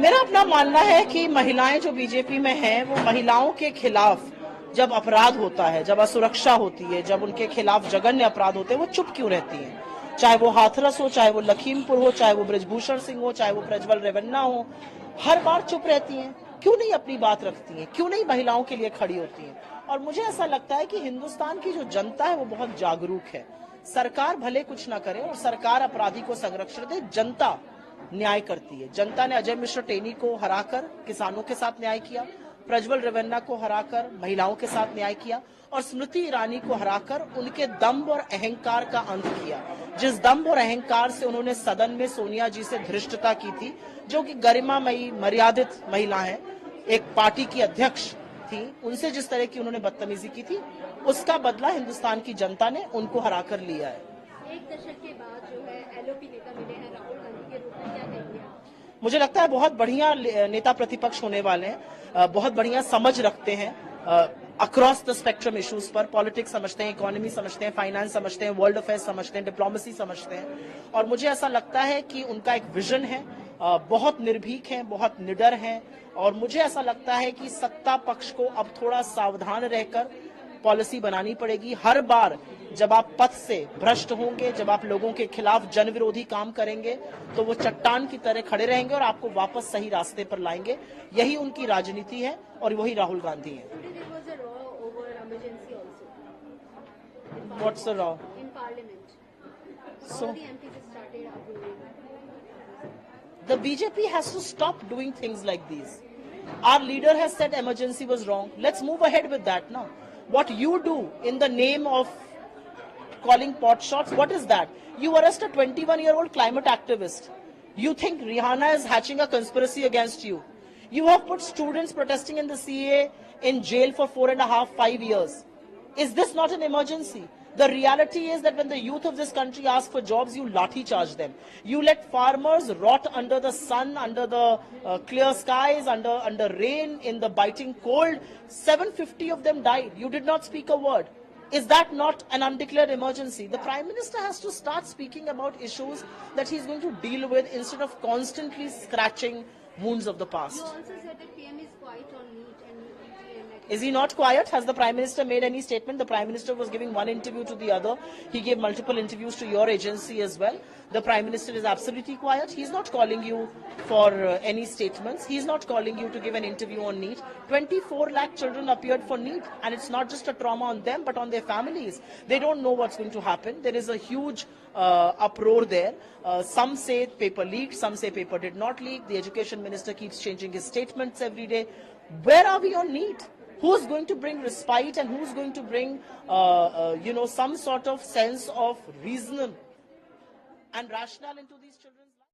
मेरा अपना मानना है कि महिलाएं जो बीजेपी में हैं वो महिलाओं के खिलाफ जब अपराध होता है, जब असुरक्षा होती है, जब उनके खिलाफ जघन्य अपराध होते हैं, वो चुप क्यों रहती हैं? चाहे वो हाथरस हो, चाहे वो लखीमपुर हो, चाहे वो बृजभूषण सिंह हो, चाहे वो प्रज्वल रेवन्ना हो, हर बार चुप रहती हैं। क्यों नहीं अपनी बात रखती हैं? क्यों नहीं महिलाओं के लिए खड़ी होती हैं? और मुझे ऐसा लगता है कि हिंदुस्तान की जो जनता है वो बहुत जागरूक है। सरकार भले कुछ ना करे और सरकार अपराधी को संरक्षण दे, जनता न्याय करती है। जनता ने अजय मिश्र टेनी को हराकर किसानों के साथ न्याय किया, प्रज्वल रेवन्ना को हराकर महिलाओं के साथ न्याय किया और स्मृति ईरानी को हराकर उनके दम्भ और अहंकार का अंत किया। जिस दम्भ और अहंकार से उन्होंने सदन में सोनिया जी से धृष्टता की थी, जो कि गरिमामयी मर्यादित महिला है, एक पार्टी की अध्यक्ष थी, उनसे जिस तरह की उन्होंने बदतमीजी की थी, उसका बदला हिंदुस्तान की जनता ने उनको हराकर लिया है। एक दशक के बाद जो है एलओपी नेता मिले हैं राहुल गांधी के रूप में, क्या कहेंगे आप? मुझे लगता है बहुत बढ़िया नेता प्रतिपक्ष होने वाले हैं, बहुत बढ़िया समझ रखते हैं अक्रॉस द स्पेक्ट्रम इश्यूज पर। पॉलिटिक्स समझते हैं, इकोनॉमी समझते हैं, फाइनेंस समझते हैं, वर्ल्ड अफेयर्स समझते हैं, डिप्लोमेसी समझते हैं। और मुझे ऐसा लगता है कि उनका एक विजन है, बहुत निर्भीक हैं, बहुत निडर हैं। और मुझे ऐसा लगता है कि सत्ता पक्ष को अब थोड़ा सावधान रहकर पॉलिसी बनानी पड़ेगी। हर बार जब आप पथ से भ्रष्ट होंगे, जब आप लोगों के खिलाफ जन विरोधी काम करेंगे, तो वो चट्टान की तरह खड़े रहेंगे और आपको वापस सही रास्ते पर लाएंगे। यही उनकी राजनीति है और वही राहुल गांधी है। What's the law? In Parliament. So, all the MPs started approving. The BJP has to stop doing things like these. Our leader has said emergency was wrong. Let's move ahead with that now. What you do in the name of calling pot shots, what is that? You arrest a 21-year-old climate activist. You think Rihanna is hatching a conspiracy against you. You have put students protesting in the CAA in jail for 4.5, 5 years. Is this not an emergency? The reality is that when the youth of this country ask for jobs, you lathi charge them. You let farmers rot under the sun, under the clear skies, under rain, in the biting cold. 750 of them died. You did not speak a word. Is that not an undeclared emergency? The Prime Minister has to start speaking about issues that he's going to deal with instead of constantly scratching wounds of the past. You also said that PM is quiet on NEET and UG. Is he not quiet? Has the Prime Minister made any statement? The Prime Minister was giving one interview to the other. He gave multiple interviews to your agency as well. The Prime Minister is absolutely quiet. He's not calling you for any statements. He's not calling you to give an interview on NEET. 24 lakh children appeared for NEET, and it's not just a trauma on them, but on their families. They don't know what's going to happen. There is a huge uproar there. Some say paper leaked, some say paper did not leak. The Education Minister keeps changing his statements every day. Where are we on NEET? Who's going to bring respite and who's going to bring, some sort of sense of reason and rationale into these children's lives?